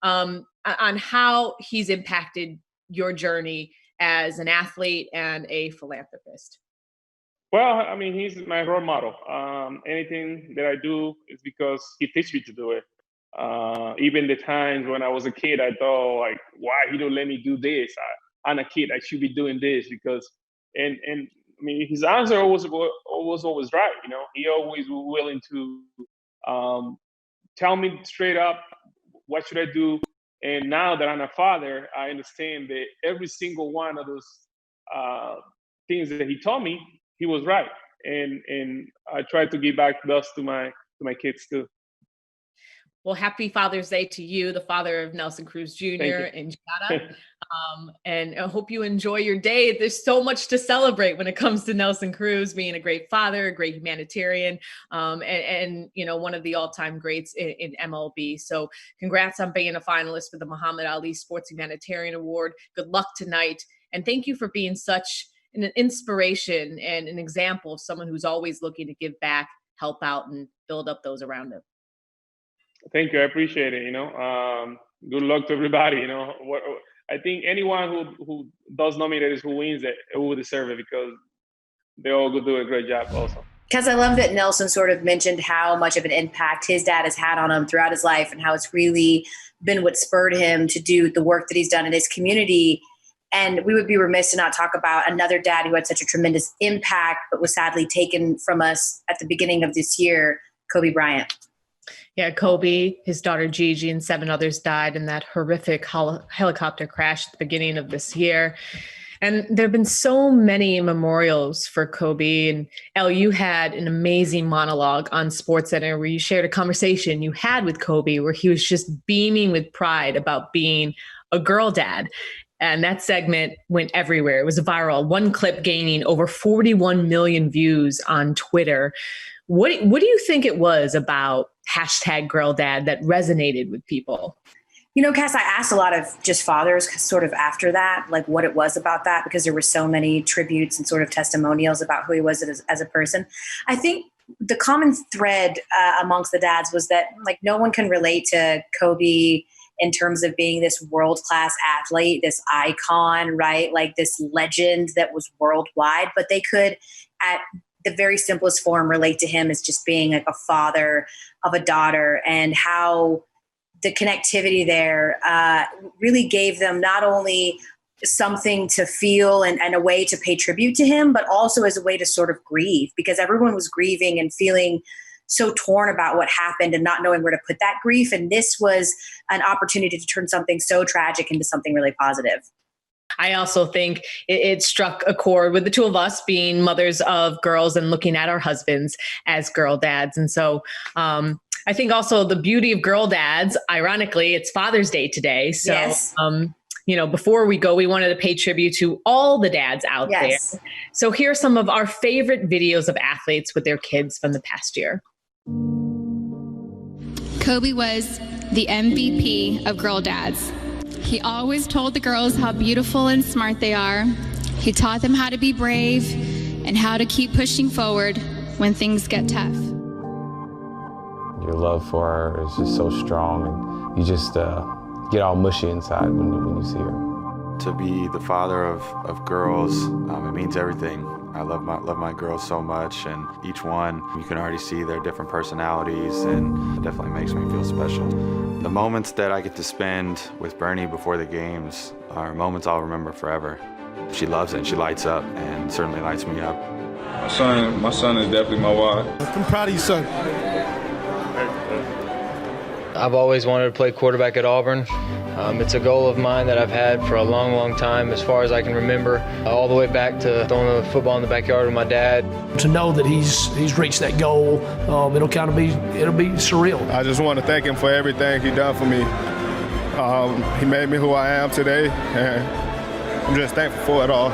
on how he's impacted your journey as an athlete and a philanthropist. Well, I mean, he's my role model. Anything that I do is because he teaches me to do it. Even the times when I was a kid, I thought, like, why he don't let me do this? I'm a kid, I should be doing this because, and I mean, his answer was always right. You know, he always was willing to tell me straight up, what should I do? And now that I'm a father, I understand that every single one of those things that he told me, he was right. And I try to give back thus to my kids too. Well, happy Father's Day to you, the father of Nelson Cruz Jr. and Gianna. And I hope you enjoy your day. There's so much to celebrate when it comes to Nelson Cruz being a great father, a great humanitarian, and one of the all-time greats in MLB. So congrats on being a finalist for the Muhammad Ali Sports Humanitarian Award. Good luck tonight. And thank you for being such an inspiration and an example of someone who's always looking to give back, help out, and build up those around them. Thank you. I appreciate it. Good luck to everybody. I think anyone who does nominate is who wins it, who will deserve it, because they all do a great job also. Because I love that Nelson sort of mentioned how much of an impact his dad has had on him throughout his life and how it's really been what spurred him to do the work that he's done in his community. And we would be remiss to not talk about another dad who had such a tremendous impact, but was sadly taken from us at the beginning of this year, Kobe Bryant. Yeah, Kobe, his daughter Gigi, and 7 others died in that horrific helicopter crash at the beginning of this year. And there have been so many memorials for Kobe. And Elle, you had an amazing monologue on SportsCenter where you shared a conversation you had with Kobe where he was just beaming with pride about being a girl dad. And that segment went everywhere. It was viral. One clip gaining over 41 million views on Twitter. What do you think it was about #GirlDad that resonated with people? Cass, I asked a lot of just fathers sort of after that, like what it was about that, because there were so many tributes and sort of testimonials about who he was as a person. I think the common thread amongst the dads was that like no one can relate to Kobe in terms of being this world-class athlete, this icon, right? Like this legend that was worldwide, but they could at the very simplest form relate to him as just being like a father of a daughter, and how the connectivity there really gave them not only something to feel and a way to pay tribute to him, but also as a way to sort of grieve, because everyone was grieving and feeling so torn about what happened and not knowing where to put that grief. And this was an opportunity to turn something so tragic into something really positive. I also think it struck a chord with the two of us being mothers of girls and looking at our husbands as girl dads. And so I think also the beauty of girl dads, ironically, it's Father's Day today. So, yes. Before we go, we wanted to pay tribute to all the dads out yes. there. So here are some of our favorite videos of athletes with their kids from the past year. Kobe was the MVP of girl dads. He always told the girls how beautiful and smart they are. He taught them how to be brave and how to keep pushing forward when things get tough. Your love for her is just so strong, and you just get all mushy inside when you see her. To be the father of girls, it means everything. I love my girls so much, and each one, you can already see their different personalities, and it definitely makes me feel special. The moments that I get to spend with Bernie before the games are moments I'll remember forever. She loves it, and she lights up, and certainly lights me up. My son is definitely my wife. I'm proud of you, son. I've always wanted to play quarterback at Auburn. It's a goal of mine that I've had for a long, long time, as far as I can remember, all the way back to throwing the football in the backyard with my dad. To know that he's reached that goal, it'll be surreal. I just want to thank him for everything he done for me. He made me who I am today, and I'm just thankful for it all.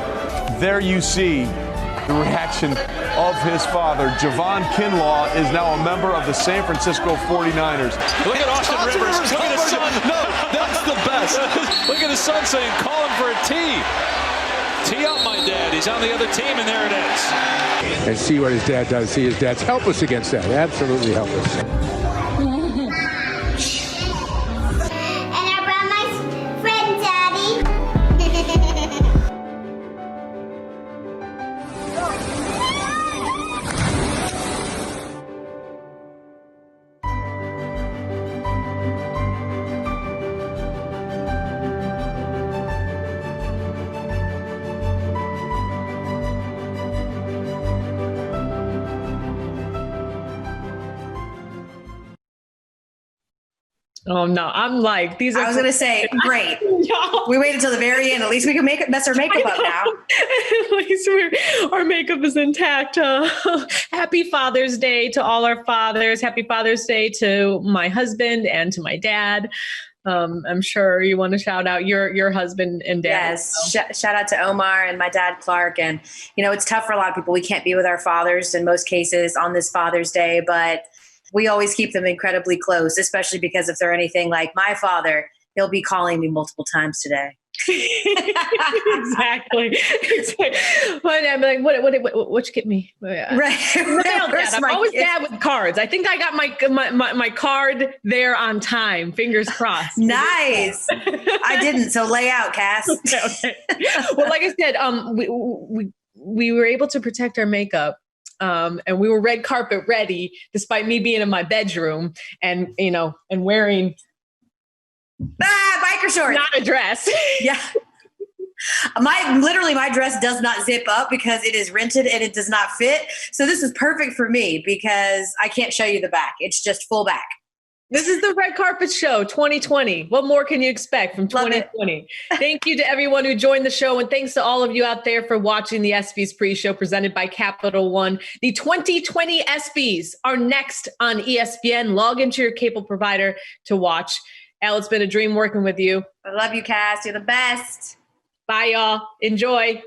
There you see the reaction of his father. Javon Kinlaw is now a member of the San Francisco 49ers. Look at Austin Rivers. Look at his son. No, that's the best. Look at his son saying, call him for a tee. Tee up, my dad. He's on the other team, and there it is. And see what his dad does. See his dad's help us against that. Absolutely help us. Oh no, I'm like, these are. I was gonna say, great. We waited till the very end. At least we can mess our makeup up now. At least we're makeup is intact. Happy Father's Day to all our fathers. Happy Father's Day to my husband and to my dad. I'm sure you want to shout out your husband and dad. Yes. Shout out to Omar and my dad, Clark. And, it's tough for a lot of people. We can't be with our fathers in most cases on this Father's Day, but we always keep them incredibly close, especially because if they're anything like my father, he'll be calling me multiple times today. Exactly. But I'm like, what you get me? Right. I'm always bad with cards. I think I got my card there on time. Fingers crossed. Nice. I didn't. So lay out, Cass. Okay. Well, like I said, we were able to protect our makeup. And we were red carpet ready, despite me being in my bedroom and wearing biker shorts, not a dress. Yeah. My dress does not zip up because it is rented and it does not fit. So this is perfect for me because I can't show you the back. It's just full back. This is the Red Carpet Show 2020. What more can you expect from 2020? Thank you to everyone who joined the show. And thanks to all of you out there for watching the ESPYS Pre-Show presented by Capital One. The 2020 ESPYs are next on ESPN. Log into your cable provider to watch. Elle, it's been a dream working with you. I love you, Cass. You're the best. Bye, y'all. Enjoy.